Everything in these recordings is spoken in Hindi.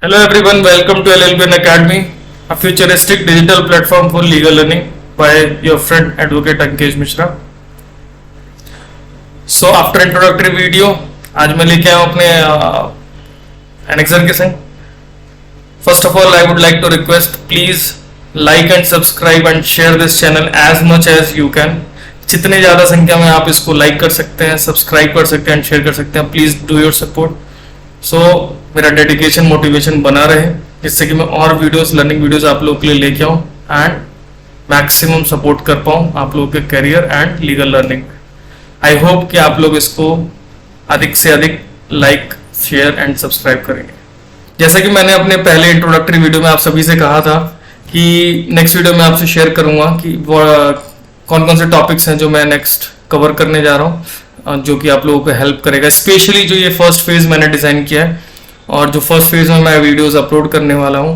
Hello everyone, welcome to LLB Academy, a futuristic digital platform for legal learning by your friend Advocate Ankesh Mishra. So after introductory video, आज मैं लेके आया हूँ अपने annexer के संग. First of all, I would like to request please like and subscribe and share this channel as much as you can. जितने ज़्यादा संख्या में आप इसको like कर सकते हैं, सब्सक्राइब कर सकते हैं, शेयर कर सकते हैं. Please do your support. So मेरा डेडिकेशन मोटिवेशन बना रहे जिससे कि मैं और वीडियोस लर्निंग वीडियोस आप लोगों के लिए लेके आऊँ एंड मैक्सिमम सपोर्ट कर पाऊँ आप लोगों के career and legal learning. I hope कि आप लोग इसको अधिक से अधिक लाइक शेयर एंड सब्सक्राइब करेंगे. जैसा कि मैंने अपने पहले इंट्रोडक्टरी वीडियो में आप सभी से कहा था कि नेक्स्ट वीडियो में आपसे शेयर करूंगा कि कौन कौन से टॉपिक्स हैं जो मैं नेक्स्ट कवर करने जा रहा हूँ जो कि आप लोगों को हेल्प करेगा. स्पेशली जो ये फर्स्ट फेज मैंने डिज़ाइन किया है और जो फर्स्ट फेज में मैं वीडियोस अपलोड करने वाला हूँ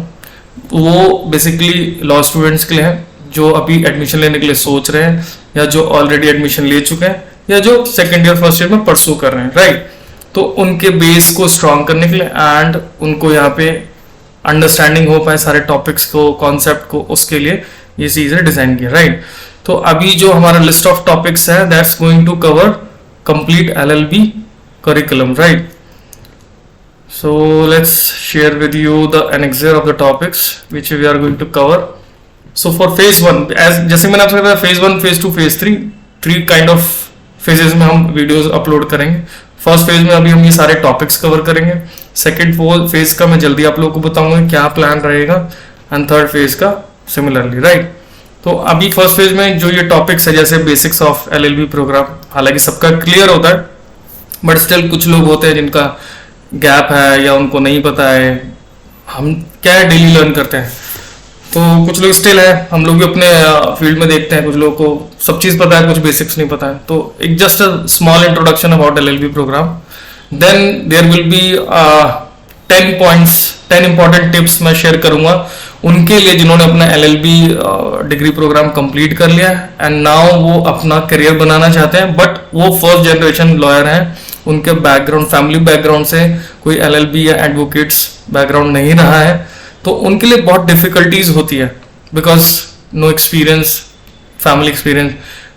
वो बेसिकली लॉ स्टूडेंट्स के लिए है जो अभी एडमिशन लेने के लिए सोच रहे हैं या जो ऑलरेडी एडमिशन ले चुके हैं या जो सेकेंड ईयर फर्स्ट ईयर में परसू कर रहे हैं. राइट. तो उनके बेस को स्ट्रॉन्ग करने के लिए एंड उनको यहाँ पे अंडरस्टैंडिंग हो पाए सारे टॉपिक्स को, कॉन्सेप्ट को, उसके लिए ये चीज़ें डिज़ाइन किया. राइट. तो अभी जो हमारा लिस्ट ऑफ टॉपिक्स है that's going to cover complete LLB curriculum. Right. So let's share with you the annexure of the topics which we are going to cover. So for phase 1, as जैसे मैंने आपसे बताया phase 1, phase 2, phase 3, 3 kind of phases में हम वीडियोस अपलोड करेंगे. फर्स्ट फेज में अभी हम ये सारे टॉपिक्स कवर करेंगे. सेकेंड फेज का मैं जल्दी आप लोगों को बताऊंगा क्या प्लान रहेगा एंड थर्ड फेज का सिमिलरली. राइट. तो अभी फर्स्ट फेज में जो ये टॉपिक्स है जैसे बेसिक्स ऑफ LLB प्रोग्राम, हालांकि सबका क्लियर होता है बट स्टिल कुछ लोग होते हैं जिनका गैप है या उनको नहीं पता है हम क्या है डेली लर्न करते हैं. तो कुछ लोग स्टिल है, हम लोग भी अपने फील्ड में देखते हैं कुछ लोगों को सब चीज़ पता है, कुछ बेसिक्स नहीं पता है. तो एक just a small introduction about LLB program. Then there will be 10 points, 10 important tips मैं शेयर करूंगा उनके लिए जिन्होंने अपना LLB डिग्री प्रोग्राम कंप्लीट कर लिया एंड नाउ वो अपना करियर बनाना चाहते हैं बट वो फर्स्ट जनरेशन लॉयर हैं. उनके बैकग्राउंड, फैमिली बैकग्राउंड से कोई LLB या एडवोकेट्स बैकग्राउंड नहीं रहा है तो उनके लिए बहुत डिफिकल्टीज होती है because no experience, family experience,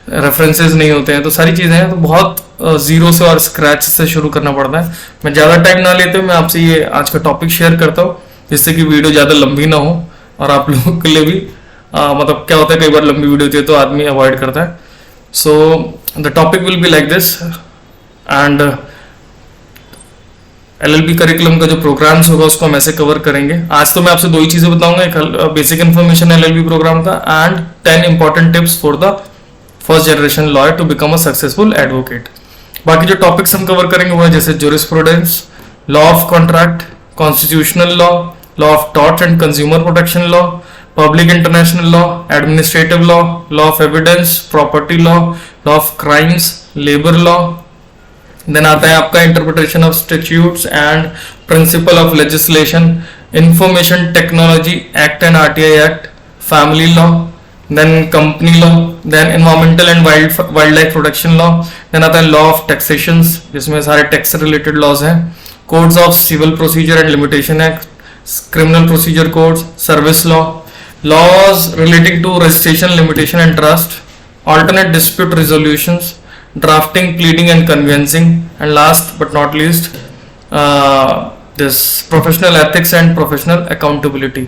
references नहीं होते हैं. तो सारी चीज़ें हैं तो बहुत जीरो से और स्क्रैच से शुरू करना पड़ता है. मैं ज़्यादा टाइम ना लेते हुए मैं आपसे ये आज का टॉपिक शेयर करता हूँ जिससे कि वीडियो ज़्यादा लंबी ना हो और आप लोगों के लिए भी मतलब क्या होता है कई बार लंबी वीडियो होती है तो आदमी अवॉइड करता है. So the topic will be like this and LLB curriculum का जो प्रोग्राम्स होगा उसको हम ऐसे कवर करेंगे. आज तो मैं आपसे दो ही चीज़ें बताऊंगा, एक बेसिक इन्फॉर्मेशन LLB प्रोग्राम का and 10 important tips for the first generation lawyer to become a successful advocate. बाकी जो टॉपिक्स हम कवर करेंगे वो है जैसे jurisprudence, law of contract, constitutional law, law of tort and consumer protection law, public international law, administrative law, law of evidence, property law, law of crimes, labour law. Then आता है आपका interpretation of statutes and principle of legislation, information technology act and RTI act, family law, then company law, then environmental and wild life protection law. Then आता है लॉ ऑफ टैक्सेशन जिसमें सारे टैक्स रिलेटेड लॉज हैं, codes of civil procedure and limitation act, criminal procedure codes, service law, laws relating to registration, limitation and trust, alternate dispute resolutions, drafting, pleading and conveyancing, and last but not least this professional ethics and professional accountability.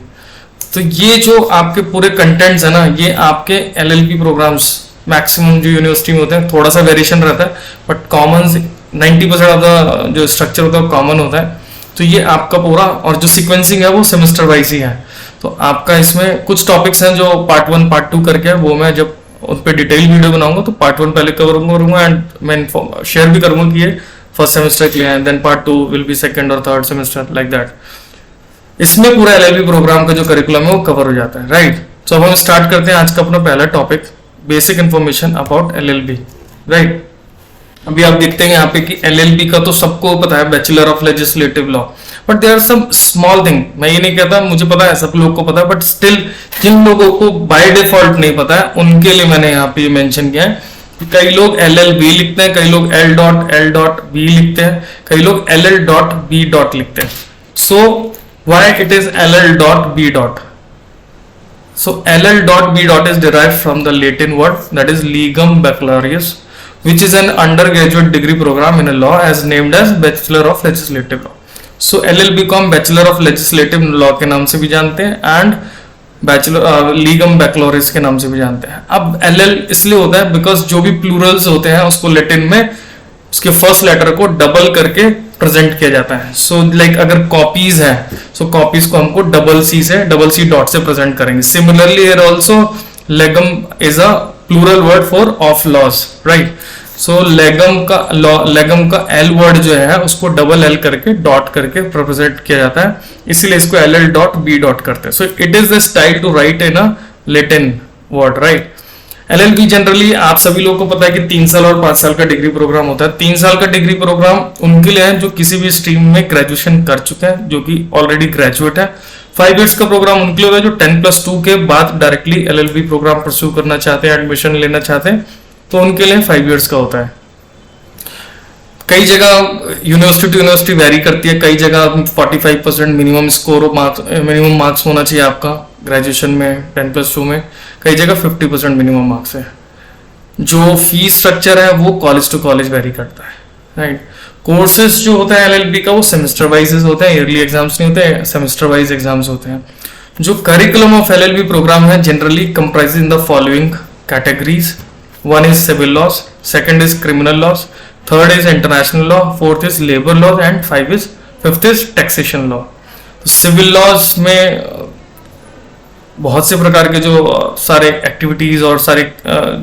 तो ये जो आपके पूरे कंटेंट्स है ना ये आपके LLB प्रोग्राम्स मैक्सिमम जो यूनिवर्सिटी में होते हैं थोड़ा सा वेरिएशन रहता है बट कॉमन 90% ऑफ द जो स्ट्रक्चर होता है कॉमन होता है. तो ये आपका पूरा और जो सीक्वेंसिंग है वो सेमेस्टर वाइज ही है. तो आपका इसमें कुछ टॉपिक्स हैं जो पार्ट 1 पार्ट 2 करके है वो मैं जब उन पर डिटेल वीडियो बनाऊंगा तो पार्ट 1 पहले कवर करूंगा एंड मैं शेयर भी करूंगा कि ये फर्स्ट सेमेस्टर के लिए है. Then part 2 will be second और थर्ड सेमेस्टर लाइक दैट. इसमें पूरा LLB प्रोग्राम का जो करिकुलम है वो कवर हो जाता है. राइट. सो अब हम स्टार्ट करते हैं आज का अपना पहला topic, basic information about LLB. Right. अभी आप देखते हैं यहाँ पे कि LLB का तो सबको पता है, bachelor of legislative law, but there are some small thing. मैं ये नहीं कहता, मुझे पता है, सब लोग को पता है, बट स्टिल जिन लोगों को बाय डिफॉल्ट नहीं पता है उनके लिए मैंने यहाँ पे मेंशन किया है. कई लोग LLB लिखते हैं, कई लोग L.B लिखते हैं, कई लोग LL.B लिखते हैं. सो Why it is LL dot B dot? So LL dot B dot is derived from the Latin word that is Legum Baccalaureus, which is an undergraduate degree program in a law as named as Bachelor of Legislative Law. So LLB को हम Bachelor of Legislative Law के नाम से भी जानते हैं and Legum Baccalaureus के नाम से भी जानते हैं. अब LL इसलिए होता है बिकॉज जो भी प्लूरल्स होते हैं उसको लैटिन में उसके फर्स्ट लेटर को डबल करके प्रेजेंट किया जाता है. सो लाइक अगर कॉपीज है सो कॉपीज को हमको डबल सी डॉट से प्रेजेंट करेंगे. Similarly here also legum is a plural word for of laws, right. So legum का एल वर्ड जो है उसको डबल एल करके डॉट करके रिप्रेजेंट किया जाता है, इसीलिए इसको L L dot B dot करते हैं. So it is the style to write in a Latin word, right. LLB generally आप सभी लोगों को पता है कि 3 साल और 5 साल का डिग्री प्रोग्राम होता है. 3 साल का डिग्री प्रोग्राम उनके लिए है जो किसी भी स्ट्रीम में ग्रेजुएशन कर चुके हैं, जो कि ऑलरेडी ग्रेजुएट है. 5 इयर्स का प्रोग्राम उनके लिए होता है जो 10+2 के बाद डायरेक्टली LLB प्रोग्राम परस्यू करना चाहते हैं, एडमिशन लेना चाहते हैं, तो उनके लिए 5 इयर्स का होता है. कई जगह यूनिवर्सिटी टू यूनिवर्सिटी वेरी करती है. कई जगह 45% मिनिमम स्कोर मिनिमम मार्क्स होना चाहिए आपका ग्रेजुएशन में 10+2 में. कई जगह 50% मिनिमम मार्क्स है. जो फीस स्ट्रक्चर है वो कॉलेज टू कॉलेज वेरी करता है, राइट. कोर्सेज जो होता है LLB का वो सेमेस्टर वाइज होते हैं, ईयरली एग्जाम्स नहीं होते, सेमेस्टर वाइज एग्जाम्स होते हैं. जो करिकुलम ऑफ LLB प्रोग्राम है generally comprise in the following categories. 1 is civil laws, 2nd is criminal laws, 3rd is international law, 4th is labor laws and 5th is taxation law. तो सिविल लॉज में बहुत से प्रकार के जो सारे एक्टिविटीज और सारे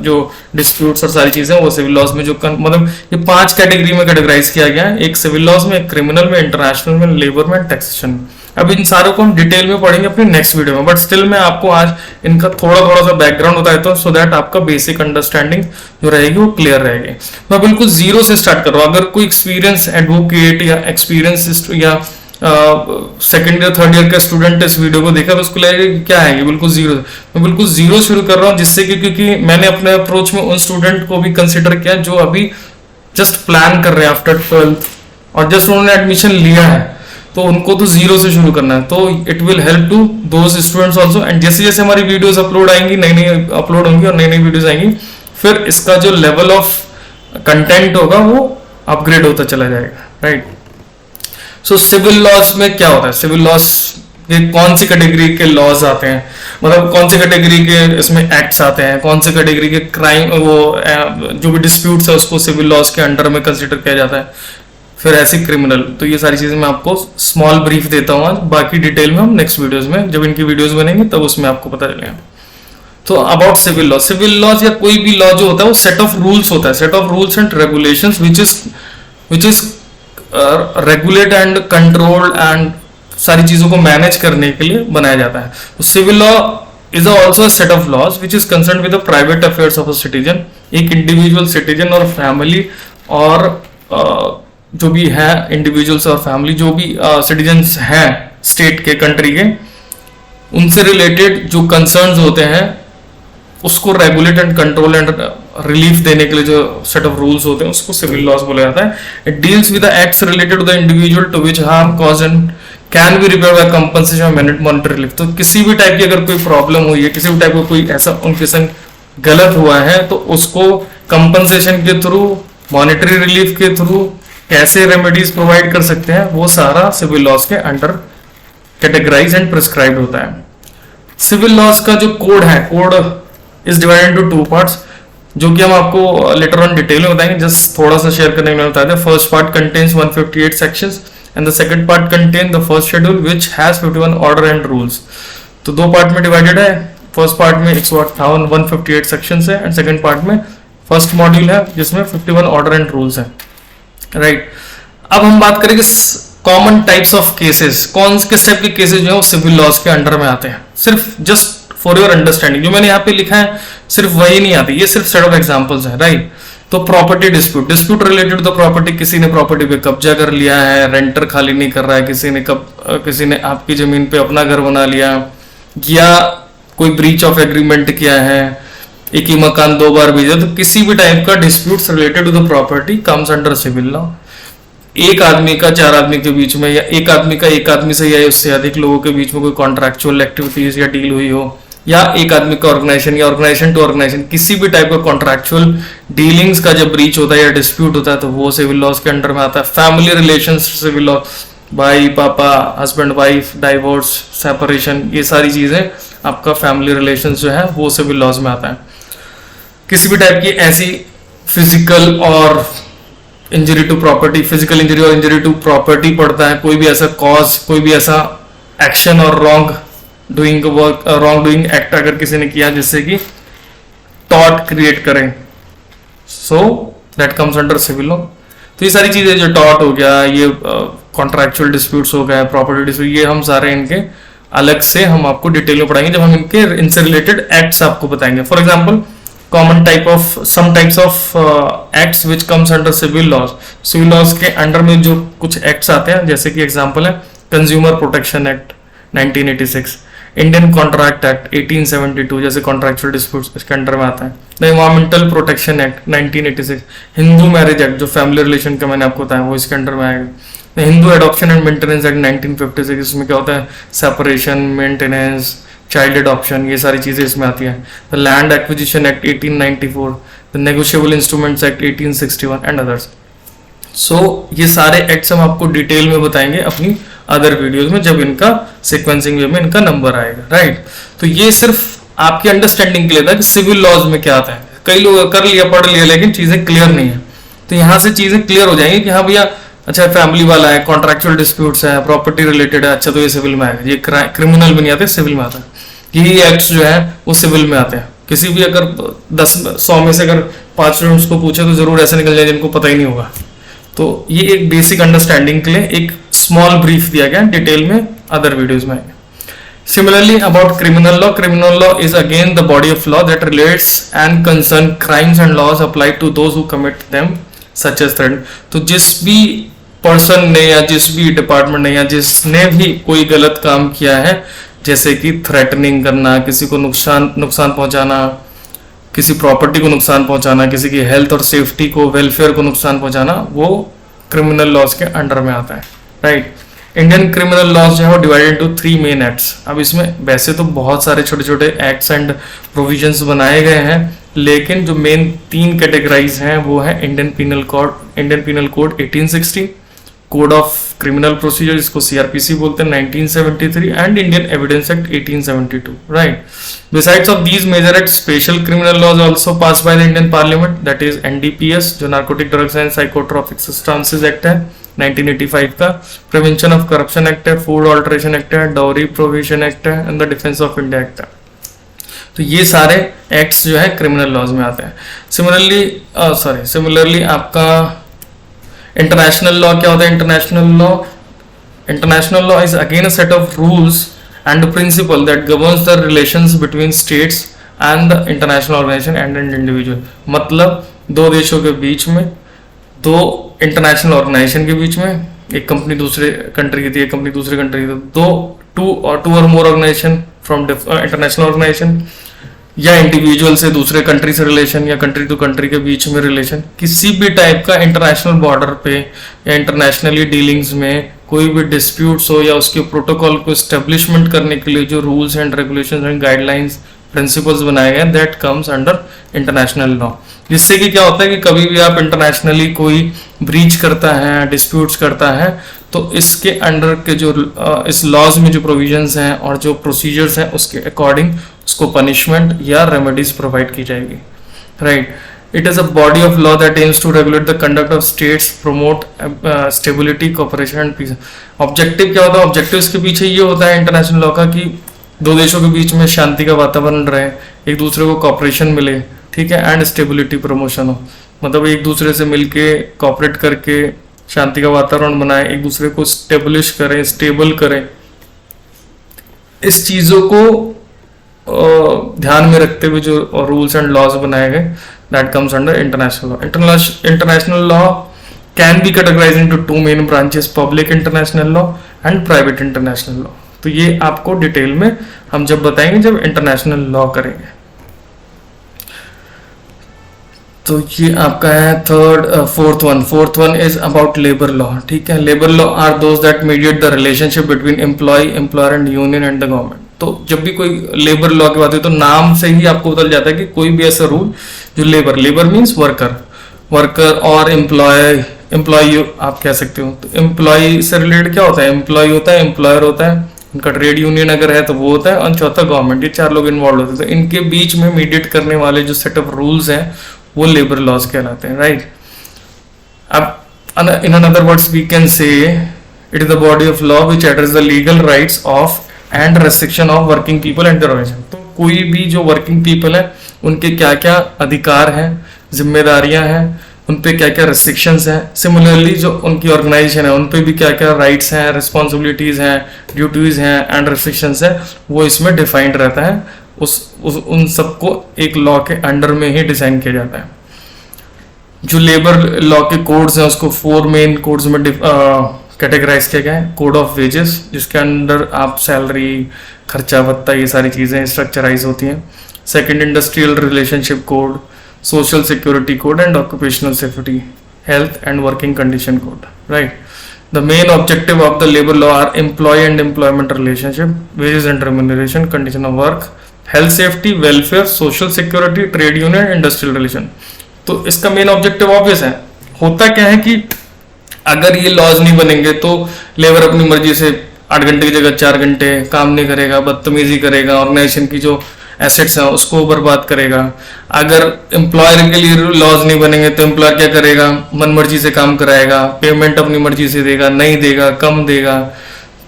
जो डिस्प्यूट्स और सारी चीजें वो सिविल लॉज में जो मतलब ये 5 कैटेगरी में कैटेगराइज किया गया है. एक सिविल लॉज में, एक क्रिमिनल में, इंटरनेशनल में, लेबर में, टैक्सेशन में. अब इन सारों को हम डिटेल में पढ़ेंगे अपने नेक्स्ट वीडियो में, बट स्टिल मैं आपको आज इनका थोड़ा सा बैकग्राउंड बताया तो सो दैट आपका बेसिक अंडरस्टैंडिंग जो रहेगी वो क्लियर रहेगी. मैं बिल्कुल जीरो से स्टार्ट कर रहा हूँ. अगर कोई एक्सपीरियंस एडवोकेट या एक्सपीरियंस या सेकेंड ईयर थर्ड ईयर का स्टूडेंट इस वीडियो को देखा तो उसको लगेगा क्या है ये बिल्कुल जीरो. मैं बिल्कुल जीरो शुरू कर रहा हूँ जिससे कि क्योंकि मैंने अपने अप्रोच में उन स्टूडेंट को भी कंसिडर किया जो अभी जस्ट प्लान कर रहे हैं आफ्टर 12th और जस्ट उन्होंने एडमिशन लिया है, तो उनको तो जीरो से शुरू करना है. तो it will help to those students also. And जैसे जैसे हमारी वीडियोस अपलोड आएंगी, नई अपलोड होंगी और नई वीडियोस आएंगी, फिर इसका जो लेवल ऑफ कंटेंट होगा वो अपग्रेड होता चला जाएगा, राइट. सो सिविल लॉज में क्या होता है? सिविल लॉज के कौन सी कैटेगरी के लॉज आते हैं, मतलब कौन सी कैटेगरी के इसमें एक्ट्स आते हैं, कौन सी कैटेगरी के क्राइम वो जो भी डिस्प्यूट्स है उसको सिविल लॉज के अंडर में कंसिडर किया जाता है. फिर ऐसे क्रिमिनल. तो ये सारी चीजें मैं आपको स्मॉल ब्रीफ देता हूँ आज, बाकी डिटेल में हम नेक्स्ट वीडियोस में जब इनकी वीडियोस बनेंगी तब उसमें आपको पता चलेगा. तो about civil law. Civil laws या कोई भी लॉ जो होता है वो सेट ऑफ रूल्स होता है, set of rules and regulations which is regulate and control and सारी चीजों को मैनेज करने के लिए बनाया जाता है. तो civil law is also set of laws which is concern with the private affairs of a citizen. एक इंडिविजुअल सिटीजन और फैमिली और जो भी है इंडिविजुअल्स और फैमिली जो भी सिटीजन्स हैं स्टेट के, कंट्री के, उनसे रिलेटेड जो कंसर्न्स होते हैं उसको regulate and control and relief देने के लिए जो सेट ऑफ रूल्स होते हैं उसको सिविल लॉज बोला जाता है. It deals with the acts related to the individual to which harm cause and can be repaired by compensation और मॉनेटरी रिलीफ. तो किसी भी टाइप की अगर कोई प्रॉब्लम हुई है, किसी भी टाइप का कोई ऐसा उनके संग गलत हुआ है, तो उसको कंपनसेशन के थ्रू, मॉनेटरी रिलीफ के थ्रू कैसे रेमेडीज प्रोवाइड कर सकते हैं वो सारा सिविल लॉज के अंडर कैटेगराइज एंड प्रिस्क्राइब्ड होता है. सिविल लॉज का जो कोड है, code is divided into 2 parts जो कि हम आपको लेटर ऑन डिटेल में बताएंगे. जस्ट थोड़ा सा शेयर करने में बताते हैं. First part contains 158 sections and the second part contain the first schedule which has 51 order and rules. तो 2 पार्ट में डिवाइडेड है. फर्स्ट पार्ट में 158 सेक्शंस है एंड सेकंड पार्ट में फर्स्ट मॉड्यूल है जिसमें 51 ऑर्डर एंड रूल्स है, राइट. अब हम बात करेंगे कॉमन टाइप्स ऑफ केसेस. कौन किस टाइप के केसेस जो है वो सिविल लॉज के अंडर में आते हैं. सिर्फ जस्ट फॉर योर अंडरस्टैंडिंग जो मैंने यहाँ पे लिखा है सिर्फ वही नहीं आती, ये सिर्फ सेट ऑफ एग्जांपल्स है, राइट. तो property dispute, dispute related to the property. किसी ने प्रॉपर्टी पे कब्जा कर लिया है, रेंटर खाली नहीं कर रहा है, किसी ने आपकी जमीन पे अपना घर बना लिया, या कोई ब्रीच ऑफ एग्रीमेंट किया है, एक ही मकान 2 बार भेजा. तो किसी भी टाइप का disputes related to the property comes under civil law. एक आदमी का चार आदमी के बीच में, या एक आदमी का एक आदमी से या उससे अधिक लोगों के बीच में कोई कॉन्ट्रैक्चुअल एक्टिविटीज या डील हुई हो, या एक आदमी का ऑर्गेनाइजेशन या ऑर्गेनाइजेशन टू ऑर्गेनाइजेशन किसी भी टाइप का कॉन्ट्रैक्चुअल डीलिंग्स का जब ब्रीच होता है या डिस्प्यूट होता है तो वो सिविल लॉज के अंडर में आता है। फैमिली रिलेशंस सिविल लॉ, भाई पापा, हस्बैंड वाइफ, डाइवोर्स, सेपरेशन, ये सारी चीजें आपका फैमिली रिलेशंस जो है वो सिविल लॉज में आता है। किसी भी टाइप की ऐसी फिजिकल और injury to property, physical injury और इंजरी टू प्रॉपर्टी पड़ता है, कोई भी ऐसा कॉज, कोई भी ऐसा एक्शन और wrong doing work, wrong doing act अगर किसी ने किया जिससे कि टॉट क्रिएट करें, so that comes under civil law. तो ये सारी चीजें जो टॉट हो गया, ये कॉन्ट्रैक्चुअल डिस्प्यूट्स हो गए, प्रॉपर्टी डिस्प्यूट, ये हम सारे इनके अलग से हम आपको डिटेल में पढ़ाएंगे जब हम इनसे रिलेटेड एक्ट्स आपको बताएंगे। For example common type of, some types of acts which comes under civil laws. Civil laws के अंडर में जो कुछ एक्ट्स आते हैं, जैसे कि एग्जाम्पल है consumer protection act 1986, Indian contract act 1872 जैसे कॉन्ट्रैक्चुअल डिस्प्यूट्स इसके अंडर में आता है। The environmental protection act 1986, Hindu marriage act जो फैमिली रिलेशन का मैंने आपको बताया वो इसके अंडर में आएगा। The Hindu adoption and maintenance act 1956, इसमें क्या होता है, सेपरेशन, मेंटेनेंस, चाइल्ड एडॉप्शन, ये सारी चीजें इसमें आती है। The land acquisition act 1894, the negotiable instruments act 1861 and others. So ये सारे एक्ट्स हम आपको डिटेल में बताएंगे अपनी अदर वीडियोस में जब इनका सीक्वेंसिंग वे में इनका नंबर आएगा, राइट। तो ये सिर्फ आपकी अंडरस्टैंडिंग के लिए था कि सिविल लॉज में क्या आता है। कई लोग कर लिया, पढ़ लिया, लेकिन चीजें क्लियर नहीं है, तो यहाँ से चीजें क्लियर हो जाएंगी कि हाँ भैया अच्छा फैमिली वाला है, कॉन्ट्रैक्चुअल डिस्प्यूट्स है, प्रॉपर्टी रिलेटेड है, अच्छा तो ये सिविल में आएगा। ये क्रिमिनल में नहीं आते, सिविल में आता है। यही एक्ट्स जो है वो सिविल में आते हैं। किसी भी अगर 100 में से अगर 5 स्टूडेंट्स को पूछे तो जरूर ऐसे निकल जाए जिनको पता ही नहीं होगा। तो ये एक बेसिक अंडरस्टैंडिंग के लिए एक स्मॉल ब्रीफ दिया गया, डिटेल में अदर वीडियोस में आएंगे। Similarly, about criminal law is again the body of law that relates and concern crimes and laws applied to those who commit them, such as threat। तो जिस भी पर्सन ने या जिस भी डिपार्टमेंट ने या जिसने भी कोई गलत काम किया है, जैसे कि थ्रेटनिंग करना, किसी को नुकसान पहुंचाना, किसी प्रॉपर्टी को नुकसान पहुंचाना, किसी की हेल्थ और सेफ्टी को, वेलफेयर को नुकसान पहुंचाना, वो क्रिमिनल लॉज के अंडर में आता है, राइट। इंडियन क्रिमिनल लॉज जो है वो डिवाइडेड इनटू 3 मेन एक्ट्स। अब इसमें वैसे तो बहुत सारे छोटे छोटे एक्ट्स एंड प्रोविजंस बनाए गए हैं, लेकिन जो मेन 3 कैटेगराइज हैं वो है Indian penal code 1860, code of criminal procedure जिसको सीआरपीसी बोलते हैं 1973, and Indian evidence act 1872, right. Besides of these major act, special criminal laws also pass by the Indian parliament, that is NDPS जो narcotic drugs and psychotropic substances act है 1985 का, प्रिवेंशन ऑफ करप्शन एक्ट है, फूड ऑल्टरेशन एक्ट है, डाउरी प्रोहिबिशन एक्ट है, and the defence of India act है। तो ये सारे एक्ट्स जो है क्रिमिनल लॉज में आते हैं। सिमिलरली आपका इंटरनेशनल लॉ क्या होता है? International law is again a set of rules and principle that governs the relations between states and the international organization and an individual. मतलब दो देशों के बीच में, दो इंटरनेशनल ऑर्गेनाइजेशन के बीच में, एक कंपनी दूसरे कंट्री की थी, एक कंपनी दूसरे कंट्री की थी, टू और मोर ऑर्गेनाइजेशन फ्रॉम इंटरनेशनल ऑर्गेनाइजेशन, या इंडिविजुअल से दूसरे कंट्री से रिलेशन, या कंट्री टू कंट्री के बीच में रिलेशन, किसी भी टाइप का इंटरनेशनल बॉर्डर पे या इंटरनेशनली डीलिंग्स में कोई भी डिस्प्यूट्स हो या उसके प्रोटोकॉल को एस्टेब्लिशमेंट करने के लिए जो rules and regulations and guidelines principles बनाए गए, that comes under international law. जिससे कि क्या होता है कि कभी भी आप इंटरनेशनली कोई ब्रीच करता है, डिस्प्यूट्स करता है, तो इसके अंडर के जो इस लॉज में जो प्रोविजंस हैं और जो प्रोसीजर्स हैं उसके अकॉर्डिंग उसको पनिशमेंट या रेमेडीज प्रोवाइड की जाएगी, right. It is a body of law that aims to regulate the conduct of states, promote stability, cooperation and peace. Objective क्या होता है? ऑब्जेक्टिव के पीछे ये होता है इंटरनेशनल लॉ का कि दो देशों के बीच में शांति का वातावरण रहे, एक दूसरे को कॉपरेशन मिले, ठीक है, एंड स्टेबिलिटी प्रमोशन हो। मतलब एक दूसरे से मिलके कॉपरेट करके शांति का वातावरण बनाए, एक दूसरे को स्टेब्लिश करें, स्टेबल करें। इस चीजों को ध्यान में रखते हुए जो रूल्स एंड लॉज बनाए गए, that comes under international law. International law can be categorised into 2 main branches, public international law and private international law. तो ये आपको डिटेल में हम जब बताएंगे जब इंटरनेशनल लॉ करेंगे। तो ये आपका है fourth one is about labour law. ठीक है, labour law are those that mediate the relationship between employ, employer and union and the government. तो जब भी कोई लेबर लॉ की बात है तो नाम से ही आपको पता जाता है कि कोई भी ऐसा रूल जो लेबर मीन्स वर्कर और एम्प्लॉय आप कह सकते हो। तो एम्प्लॉय से रिलेटेड क्या होता है, एम्प्लॉय होता है, एम्प्लॉयर होता है, इनका ट्रेड यूनियन अगर है तो वो होता है, और चौथा गवर्नमेंट। ये चार लोग इन्वॉल्व होते हैं। तो इनके बीच में मीडिएट करने वाले जो सेट ऑफ रूल्स हैं वो लेबर लॉज कहलाते हैं, राइट। अब in another words we can say it is the body of law which address the legal rights of and restriction of working people and organization. तो कोई भी जो वर्किंग पीपल है उनके क्या क्या अधिकार हैं, जिम्मेदारियां हैं, उन पे क्या क्या रेस्ट्रिक्शंस हैं। सिमिलरली जो उनकी ऑर्गेनाइजेशन है उन पे भी क्या क्या राइट्स हैं, रिस्पॉन्सिबिलिटीज हैं, ड्यूटीज हैं एंड रेस्ट्रिक्शंस हैं, वो इसमें डिफाइंड रहता है। उन सबको एक लॉ के अंडर में ही डिजाइन किया जाता है। जो लेबर लॉ के कोड्स हैं उसको 4 मेन कोड्स में कैटेगराइज किया गया है। कोड ऑफ वेजेस, जिसके अंदर आप सैलरी, खर्चा भत्ता, ये सारी चीजें स्ट्रक्चराइज होती हैं। Second, industrial relationship code, social security code and occupational safety, health and working condition code, right. The main objective of the labor law are employee and employment relationship, wages and remuneration, condition of work, health safety, welfare, social security, trade union, industrial relation। तो इसका मेन ऑब्जेक्टिव ऑब्वियस है। होता क्या है कि अगर ये लॉज नहीं बनेंगे तो लेबर अपनी मर्जी से 8 घंटे की जगह 4 घंटे काम नहीं करेगा, बदतमीजी करेगा, ऑर्गेनाइजेशन की जो एसेट्स हैं उसको बर्बाद करेगा। अगर एम्प्लॉयर के लिए लॉज नहीं बनेंगे तो एम्प्लॉयर क्या करेगा, मन मर्जी से काम कराएगा, पेमेंट अपनी मर्जी से देगा, नहीं देगा, कम देगा।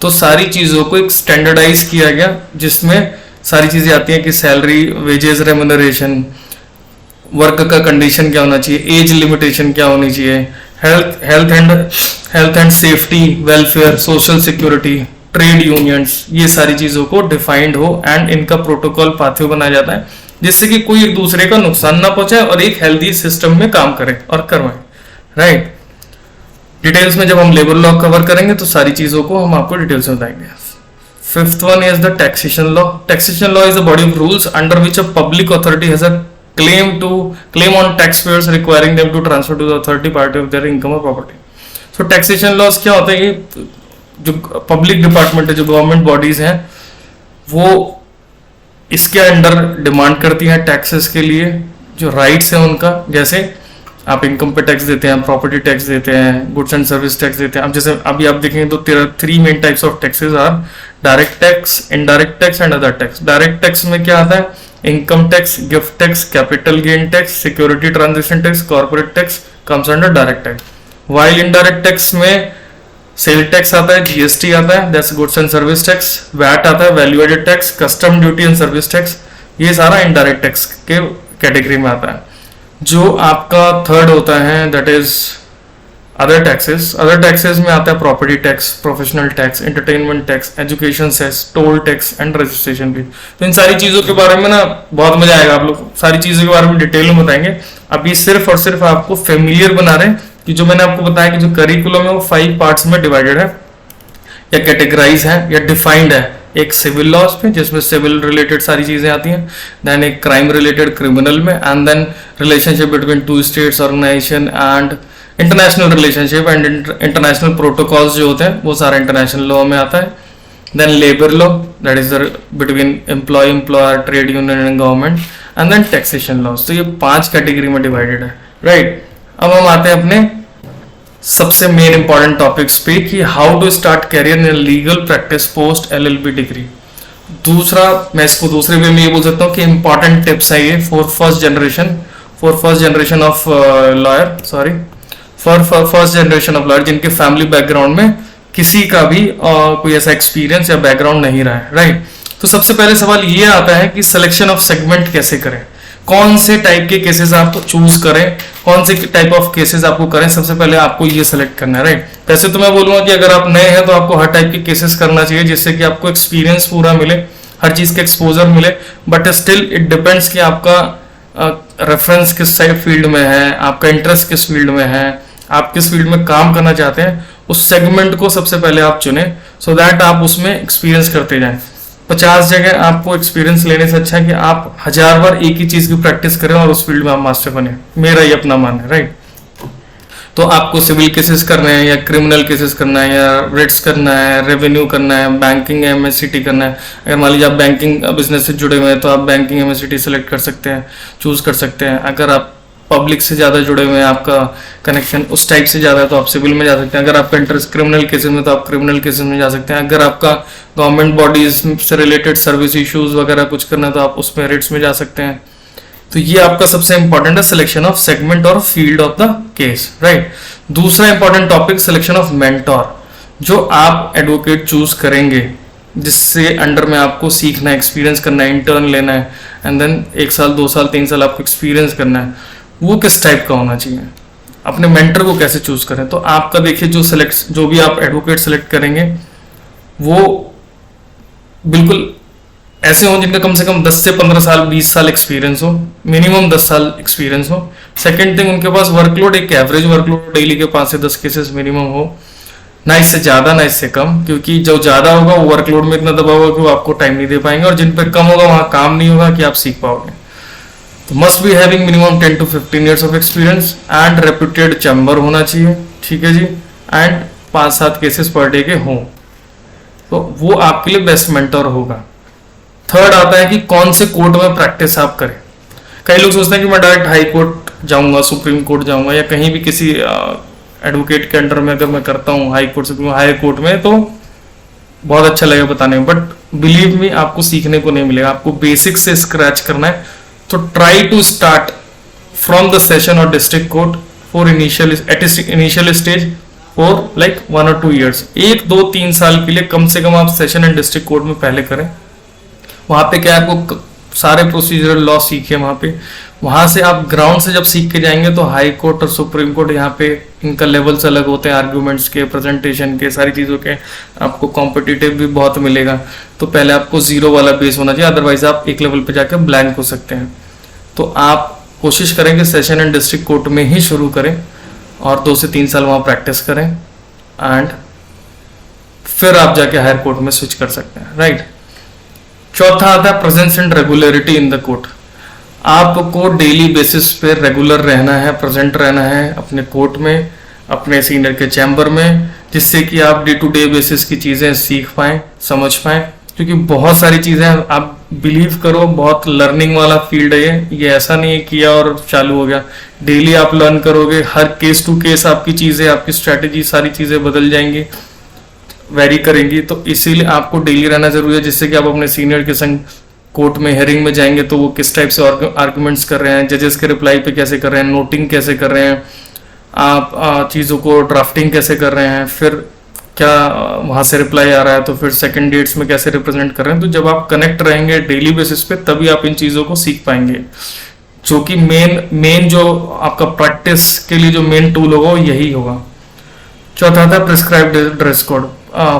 तो सारी चीज़ों को एक स्टैंडर्डाइज किया गया जिसमें सारी चीज़ें आती हैं कि सैलरी, वेजेस, रेम्यूनरेशन, वर्क का कंडीशन क्या होना चाहिए, एज लिमिटेशन क्या होनी चाहिए, health and safety, welfare, social security, trade unions, ये सारी चीजों को डिफाइंड हो एंड इनका प्रोटोकॉल पाथवे बनाया जाता है जिससे कि कोई एक दूसरे का नुकसान ना पहुंचाए और एक हेल्दी सिस्टम में काम करे और करवाए, राइट। डिटेल्स में जब हम लेबर लॉ कवर करेंगे तो सारी चीजों को हम आपको डिटेल्स में बताएंगे। Fifth one is the taxation law. Taxation law is a body of rules under which a public authority has a claim on taxpayers requiring them to transfer to the authority part of their income or property। so taxation laws क्या होता है कि जो पब्लिक डिपार्टमेंट है, जो गवर्नमेंट बॉडीज हैं, वो इसके अंडर डिमांड करती हैं टैक्सेस के लिए जो राइट्स हैं उनका। जैसे आप इनकम पे टैक्स देते हैं, प्रॉपर्टी टैक्स देते हैं, गुड्स एंड सर्विस टैक्स देते हैं। अब जैसे अभी आप देखेंगे तो 3 main types of taxes are direct tax, indirect tax and other tax. Direct tax में क्या आता है, income tax, gift tax, capital gain tax, security transaction tax, corporate tax comes under direct tax. While indirect tax में सेल टैक्स आता है, जीएसटी आता है, that's goods and service tax, VAT आता है, value added tax, custom duty and service tax, ये सारा इनडायरेक्ट टैक्स के कैटेगरी में आता है। जो आपका थर्ड होता है that is other taxes. Other taxes में आता है property tax, professional tax, entertainment tax, education cess, toll tax and registration fee. तो इन सारी चीजों के बारे में ना बहुत मजा आएगा, आप लोग सारी चीजों के बारे में डिटेल में बताएंगे। अभी सिर्फ और सिर्फ आपको फेमिलियर बना रहे हैं कि जो मैंने आपको बताया कि जो करिकुलम है वो 5 पार्ट्स में डिवाइडेड है या कैटेगराइज है या डिफाइंड है। एक सिविल लॉज पे जिसमें सिविल रिलेटेड सारी चीजें आती हैं, देन एक क्राइम रिलेटेड क्रिमिनल में, and then relationship between 2 states, organization and international relationship and international protocols जो होते हैं वो सारा इंटरनेशनल लॉ में आता है। Then labour law that is between employ, employer, trade union and government, and then taxation laws. तो ये 5 कैटेगरी में डिवाइडेड है, राइट। अब हम आते हैं अपने सबसे मेन इंपॉर्टेंट टॉपिक्स पे कि how to start career in legal practice post LLB degree. दूसरा, मैं इसको दूसरे वे में ये बोल सकता हूँ कि इंपॉर्टेंट टिप्स है ये for first generation of lawyer, sorry for first generation of lawyer जिनके फैमिली बैकग्राउंड में किसी का भी कोई ऐसा एक्सपीरियंस या बैकग्राउंड नहीं रहा है, राइट। तो सबसे पहले सवाल ये आता है कि सिलेक्शन ऑफ सेगमेंट कैसे करें, कौन से टाइप के केसेस आप चूज करें, कौन से टाइप ऑफ केसेस आपको करें। सबसे पहले आपको ये सिलेक्ट करना है, राइट। वैसे तो मैं बोलूंगा कि अगर आप नए हैं तो आपको हर टाइप के केसेस करना चाहिए जिससे कि आपको एक्सपीरियंस पूरा मिले, हर चीज का एक्सपोजर मिले, बट स्टिल इट डिपेंड्स कि आपका रेफरेंस किस फील्ड में है, आपका इंटरेस्ट किस फील्ड में है, आप किस फील्ड में काम करना चाहते हैं। उस सेगमेंट को सबसे पहले आप चुने सो दैट आप उसमें एक्सपीरियंस करते जाएं। 50 जगह आपको एक्सपीरियंस लेने से अच्छा है कि आप 1000 बार एक ही चीज की प्रैक्टिस करें और उस फील्ड में आप मास्टर बने। मेरा ये अपना मान है, राइट। तो आपको सिविल केसेस करने हैं या क्रिमिनल केसेस करना है या रिट्स करना है, रेवेन्यू करना है, बैंकिंग एमएससीटी करना है। अगर मान लीजिए आप बैंकिंग बिजनेस से जुड़े हुए हैं तो आप बैंकिंग एमएससीटी सेलेक्ट कर सकते हैं, चूज कर सकते हैं। अगर आप पब्लिक से ज़्यादा जुड़े हुए हैं, आपका कनेक्शन उस टाइप से ज़्यादा है तो आप सिविल में जा सकते हैं। अगर आपका इंटरेस्ट क्रिमिनल केसेस में तो आप क्रिमिनल केसेस में जा सकते हैं। अगर आपका गवर्नमेंट बॉडीज से रिलेटेड सर्विस इश्यूज वगैरह कुछ करना है तो आप उसमें रिट्स में जा सकते हैं। तो ये आपका सबसे इंपॉर्टेंट है, सिलेक्शन ऑफ सेगमेंट और field of the case, right. दूसरा important topic, selection of mentor. जो आप एडवोकेट चूज करेंगे जिससे अंडर में आपको सीखना है, एक्सपीरियंस करना है, इंटर्न लेना है, एंड देन 1 साल 2 साल 3 साल आपको एक्सपीरियंस करना है, वो किस टाइप का होना चाहिए, अपने मेंटर को कैसे चूज करें। तो आपका देखिए जो भी आप एडवोकेट सेलेक्ट करेंगे वो बिल्कुल ऐसे हो जिनका कम से कम 10 से 15 साल 20 साल एक्सपीरियंस हो, मिनिमम 10 साल एक्सपीरियंस हो। सेकंड थिंग, उनके पास वर्कलोड एक एवरेज वर्कलोड डेली के 5 से 10 केसेस मिनिमम हो, ना इससे ज्यादा ना इससे कम, क्योंकि जो ज्यादा होगा वो वर्कलोड में इतना दबा होगा कि वो आपको टाइम नहीं दे पाएंगे, और जिन पे कम होगा वहां काम नहीं होगा कि आप सीख पाओगे। तो must be having minimum 10 to 15 years of experience and reputed chamber होना चाहिए, ठीक है जी, एंड 5-7 केसेस पर डे के हों, तो वो आपके लिए बेस्ट मेंटर होगा। थर्ड आता है कि कौन से कोर्ट में प्रैक्टिस आप करें। कई लोग सोचते हैं कि मैं डायरेक्ट हाई कोर्ट जाऊंगा, सुप्रीम कोर्ट जाऊंगा, या कहीं भी किसी एडवोकेट के अंडर में अगर मैं करता हूँ high court supreme high court में तो बहुत अच्छा लगेगा बताने में, बट बिलीव मी आपको सीखने को नहीं मिलेगा। आपको बेसिक से स्क्रैच करना है। तो try to start from the session और district court for initial stage for like 1 or 2 years. 1, 2, 3 साल के लिए कम से कम आप सेशन एंड डिस्ट्रिक्ट कोर्ट में पहले करें। वहां पे क्या है, आपको सारे प्रोसीजरल लॉ सीखे वहां पे। वहां से आप ग्राउंड से जब सीख के जाएंगे तो हाई कोर्ट और सुप्रीम कोर्ट यहाँ पे इनका लेवल्स अलग होते हैं, आर्ग्यूमेंट्स के, प्रेजेंटेशन के, सारी चीजों के। आपको कॉम्पिटिटिव भी बहुत मिलेगा। तो पहले आपको 0 वाला बेस होना चाहिए, अदरवाइज आप एक लेवल पे जाकर ब्लैंक हो सकते हैं। तो आप कोशिश करेंगे सेशन एंड डिस्ट्रिक्ट कोर्ट में ही शुरू करें और 2 से 3 साल वहां प्रैक्टिस करें, एंड फिर आप जाके हायर कोर्ट में स्विच कर सकते हैं, राइट। चौथा आता है presence and regularity in the court. आपको डेली बेसिस पे रेगुलर रहना है, प्रेजेंट रहना है अपने कोर्ट में, अपने सीनियर के चैम्बर में, जिससे कि आप डे टू डे बेसिस की चीजें सीख पाएं, समझ पाएं। क्योंकि बहुत सारी चीजें आप बिलीव करो, बहुत लर्निंग वाला फील्ड है ये ऐसा नहीं है किया और चालू हो गया। डेली आप लर्न करोगे, हर केस टू केस आपकी चीजें, आपकी स्ट्रेटेजी, सारी चीजें बदल जाएंगी, वेरी करेंगी। तो इसीलिए आपको डेली रहना जरूरी है, जिससे कि आप अपने सीनियर के संग कोर्ट में हेयरिंग में जाएंगे तो वो किस टाइप से आर्गुमेंट्स कर रहे हैं, जजेस के रिप्लाई पे कैसे कर रहे हैं, नोटिंग कैसे कर रहे हैं, आप चीज़ों को ड्राफ्टिंग कैसे कर रहे हैं, फिर क्या वहाँ से रिप्लाई आ रहा है तो फिर सेकंड डेट्स में कैसे रिप्रेजेंट कर रहे हैं। तो जब आप कनेक्ट रहेंगे डेली बेसिस पे तभी आप इन चीज़ों को सीख पाएंगे, जो कि मेन जो आपका प्रैक्टिस के लिए जो मेन टूल होगा वो यही होगा। चौथा था prescribed dress code.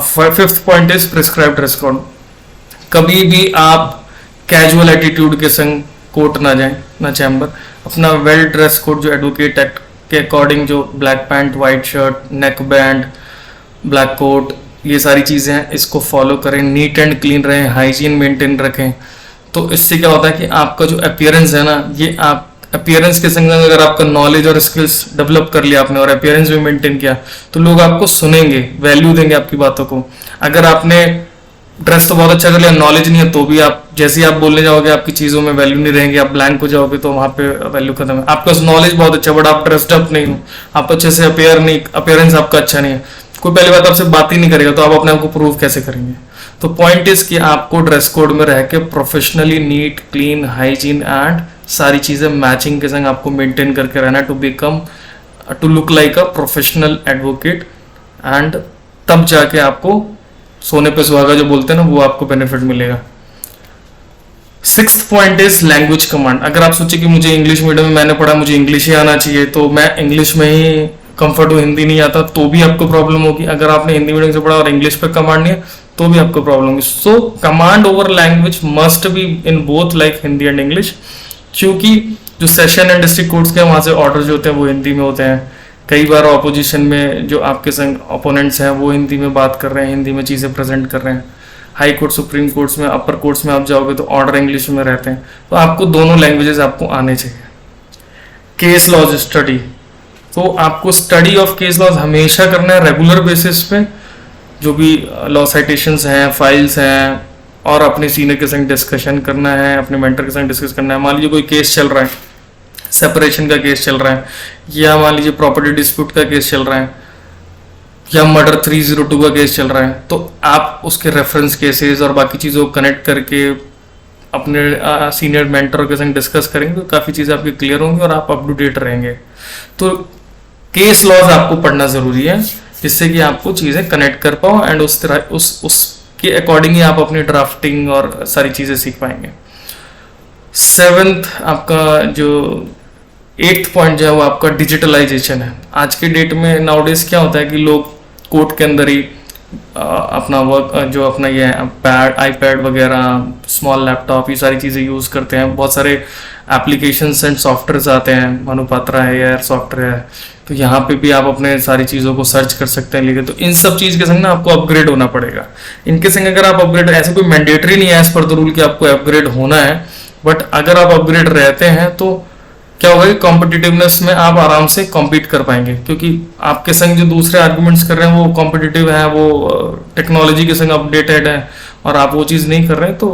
5th point is prescribed dress code. कभी भी आप कैजुअल एटीट्यूड के संग कोर्ट ना जाएं, ना चैम्बर। अपना वेल ड्रेस कोड जो एडवोकेट एक्ट के अकॉर्डिंग, जो black pant, white shirt, neck band, black coat, ये सारी चीज़ें हैं, इसको फॉलो करें। नीट एंड क्लीन रहें, हाइजीन मेंटेन रखें। तो इससे क्या होता है कि आपका जो अपीयरेंस है ना, ये आप अपीयरेंस के संग अगर आपका नॉलेज और स्किल्स डेवलप कर लिया आपने और अपीयरेंस भी मेंटेन किया तो लोग आपको सुनेंगे, वैल्यू देंगे आपकी बातों को। अगर आपने ड्रेस तो बहुत अच्छा कर लिया, नॉलेज नहीं है, तो भी आप जैसे ही आप बोलने जाओगे आपकी चीज़ों में वैल्यू नहीं रहेंगे, आप ब्लैंक हो जाओगे, तो वहाँ पे वैल्यू खत्म है। आपका नॉलेज बहुत अच्छा बट आप ड्रेस्ड अप नहीं हो, आप अच्छे से अपीयरेंस आपका अच्छा नहीं है, कोई पहली बात आपसे बात ही नहीं करेगा, तो आप अपने आप को प्रूव कैसे करेंगे। तो पॉइंट इज कि आपको ड्रेस कोड में रह के professionally neat, clean, hygiene and सारी चीज़ें मैचिंग के संग आपको मेंटेन करके रहना है to look like a professional advocate, एंड तब जाके आपको सोने पे सुहागा जो बोलते हैं ना, वो आपको बेनिफिट मिलेगा। 6th point is language command. अगर आप सोचे कि मुझे इंग्लिश मीडियम में मैंने पढ़ा, मुझे इंग्लिश ही आना चाहिए, तो मैं इंग्लिश में ही कंफर्ट हूँ, हिंदी नहीं आता, तो भी आपको प्रॉब्लम होगी। अगर आपने हिंदी मीडियम से पढ़ा और इंग्लिश पे कमांड नहीं है तो भी आपको प्रॉब्लम होगी। So command over language must be in both like Hindi and English, क्योंकि जो सेशन एंड डिस्ट्रिक्ट कोर्ट्स के वहाँ से ऑर्डर जो होते हैं वो हिंदी में होते हैं। कई बार ऑपोजिशन में जो आपके संग ओपोनेंट्स हैं वो हिंदी में बात कर रहे हैं, हिंदी में चीज़ें प्रेजेंट कर रहे हैं। हाई कोर्ट सुप्रीम कोर्ट्स में, अपर कोर्ट्स में आप जाओगे तो ऑर्डर इंग्लिश में रहते हैं, तो आपको दोनों लैंग्वेजेस आपको आने चाहिए। केस लॉज स्टडी, तो आपको स्टडी ऑफ केस लॉज हमेशा करना है रेगुलर बेसिस पे, जो भी लॉ साइटेशंस हैं, फाइल्स हैं, और अपने सीनियर के संग डिस्कशन करना है, अपने मेंटर के संग डिस्कस करना है। मान लीजिए कोई केस चल रहा है, सेपरेशन का केस चल रहा है, या मान लीजिए प्रॉपर्टी डिस्प्यूट का केस चल रहा है, या मर्डर 302 का केस चल रहा है, तो आप उसके रेफरेंस केसेस और बाकी चीज़ों को कनेक्ट करके अपने सीनियर मेंटर के संग डिस्कस करेंगे तो काफ़ी चीज़ें आपकी क्लियर होंगी और आप अप टू डेट रहेंगे। तो केस लॉज आपको पढ़ना ज़रूरी है, जिससे कि आपको चीज़ें कनेक्ट कर पाओ एंड उस तरह उसके अकॉर्डिंग ही आप अपनी ड्राफ्टिंग और सारी चीज़ें सीख पाएंगे। 7th आपका जो 8th पॉइंट जो है वो आपका डिजिटलाइजेशन है। आज के डेट में नाउडेज क्या होता है कि लोग कोर्ट के अंदर ही अपना वर्क जो अपना ये पैड, आईपैड वगैरह, स्मॉल लैपटॉप, ये सारी चीज़ें यूज़ करते हैं। बहुत सारे एप्लीकेशंस एंड सॉफ्टवेयर्स आते हैं, मनुपात्रा है, एयर सॉफ्टवेयर है, तो यहाँ पे भी आप अपने सारी चीज़ों को सर्च कर सकते हैं लिखे। तो इन सब चीज़ के संग ना आपको अपग्रेड होना पड़ेगा। इनके संग अगर आप अपग्रेड, ऐसे कोई मैंडेटरी नहीं है एज पर द रूल कि आपको अपग्रेड होना है, बट अगर आप अपग्रेड रहते हैं तो क्या होगा कि कॉम्पिटिटिवनेस में आप आराम से कॉम्पीट कर पाएंगे, क्योंकि आपके संग जो दूसरे आर्गुमेंट्स कर रहे हैं वो कॉम्पिटिटिव है, वो टेक्नोलॉजी के संग अपडेटेड है, और आप वो चीज़ नहीं कर रहे हैं तो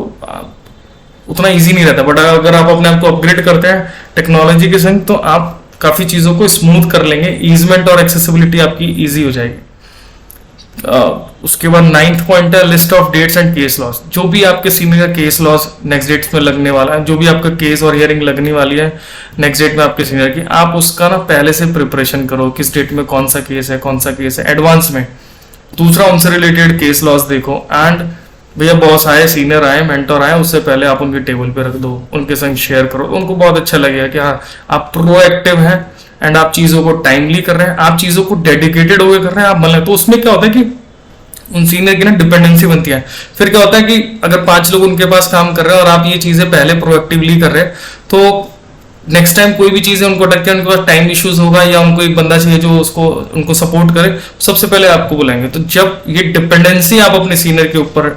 उतना इजी नहीं रहता। बट अगर आप अपने आप को अपग्रेड करते हैं टेक्नोलॉजी के संग तो आप काफ़ी चीज़ों को स्मूथ कर लेंगे, ईजमेंट और एक्सेसिबिलिटी आपकी ईजी हो जाएगी। उसके बाद 9th पॉइंट है list of dates and case laws. जो भी आपके सीनियर का केस लॉस नेक्स्ट डेट्स में लगने वाला है, जो भी आपका केस और हियरिंग लगने वाली है नेक्स्ट डेट में आपके सीनियर की, आप उसका ना पहले से प्रिपरेशन करो, किस डेट में कौन सा केस है, कौन सा केस है, एडवांस में। दूसरा, उनसे रिलेटेड केस लॉस देखो, एंड भैया बॉस आए, सीनियर आए, मेंटर आए, उससे पहले आप उनके टेबल पे रख दो, उनके संग शेयर करो, तो उनको बहुत अच्छा लगेगा कि हाँ आप प्रोएक्टिव हैं एंड आप चीज़ों को टाइमली कर रहे हैं, आप चीज़ों को डेडिकेटेड होकर कर रहे हैं आप। मतलब तो उसमें क्या होता है कि उन सीनियर की ना डिपेंडेंसी बनती है। फिर क्या होता है कि अगर 5 लोग उनके पास काम कर रहे हैं और आप ये चीज़ें पहले प्रोएक्टिवली कर रहे हैं, तो नेक्स्ट टाइम कोई भी चीज़ें उनको अटकते हैं, उनके पास टाइम इश्यूज होगा या उनको एक बंदा चाहिए जो उसको उनको सपोर्ट करे, सबसे पहले आपको बुलाएंगे। तो जब ये डिपेंडेंसी आप अपने सीनियर के ऊपर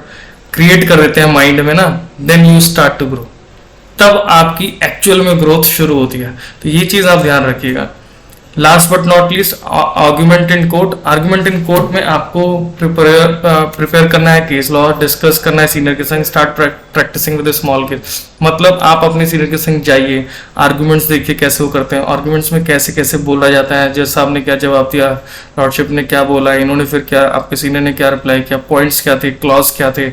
क्रिएट कर देते हैं माइंड में ना, then you start to grow, तब आपकी एक्चुअल में ग्रोथ शुरू होती है। तो ये चीज़ आप ध्यान रखिएगा। Last but not least, argument in court. Argument in court में आपको प्रिपेयर करना है केस लॉ, डिस्कस करना है सीनियर के संग, start practicing with small case. मतलब आप अपने सीनियर के संग जाइए, आर्गुमेंट्स देखिए कैसे वो करते हैं, आर्गुमेंट्स में कैसे कैसे बोला जाता है, जज साहब ने क्या जवाब दिया, लॉर्डशिप ने क्या बोला, इन्होंने फिर क्या, आपके सीनियर ने क्या रिप्लाई किया, पॉइंट्स क्या थे, क्लॉज क्या थे,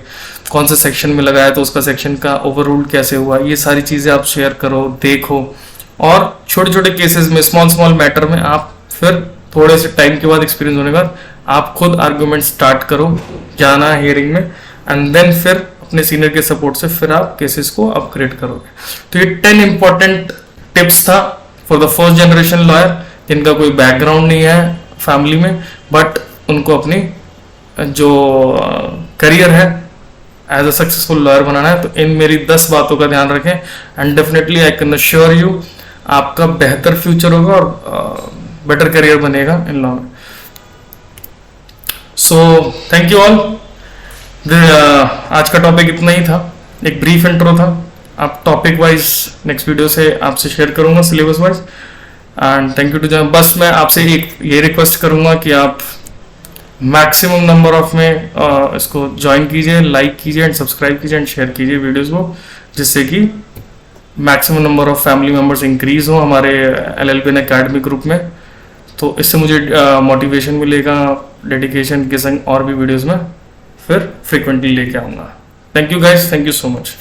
कौन सा सेक्शन में लगाया तो उसका सेक्शन का ओवर रूल कैसे हुआ, ये सारी चीज़ें आप शेयर करो, देखो। और छोटे छोटे केसेस में, स्मॉल मैटर में आप फिर थोड़े से टाइम के बाद, एक्सपीरियंस होने के बाद, आप खुद आर्गुमेंट स्टार्ट करो, जाना हियरिंग में, एंड देन फिर अपने सीनियर के सपोर्ट से फिर आप केसेस को अपग्रेड करोगे। तो ये 10 इंपॉर्टेंट टिप्स था for the first generation lawyer, जिनका कोई बैकग्राउंड नहीं है फैमिली में, बट उनको अपनी जो करियर है एज अ सक्सेसफुल लॉयर बनाना है। तो इन मेरी 10 बातों का ध्यान रखें and definitely I can assure you आपका बेहतर फ्यूचर होगा और बेटर करियर बनेगा इन लॉ में। So thank you all. आज का टॉपिक इतना ही था, एक ब्रीफ इंट्रो था। आप टॉपिक वाइज नेक्स्ट वीडियो से आपसे शेयर करूंगा, syllabus wise. And thank you to join. बस मैं आपसे एक ये रिक्वेस्ट करूंगा कि आप मैक्सिमम नंबर ऑफ में इसको ज्वाइन कीजिए, लाइक कीजिए एंड सब्सक्राइब कीजिए एंड शेयर कीजिए वीडियोस को, जिससे कि maximum number of family members increase हो हमारे LLBN अकेडमी ग्रुप में। तो इससे मुझे मोटिवेशन मिलेगा, डेडिकेशन के संग और भी वीडियोस में फिर फ्रिक्वेंटली लेके आऊँगा। Thank you guys, thank you so much.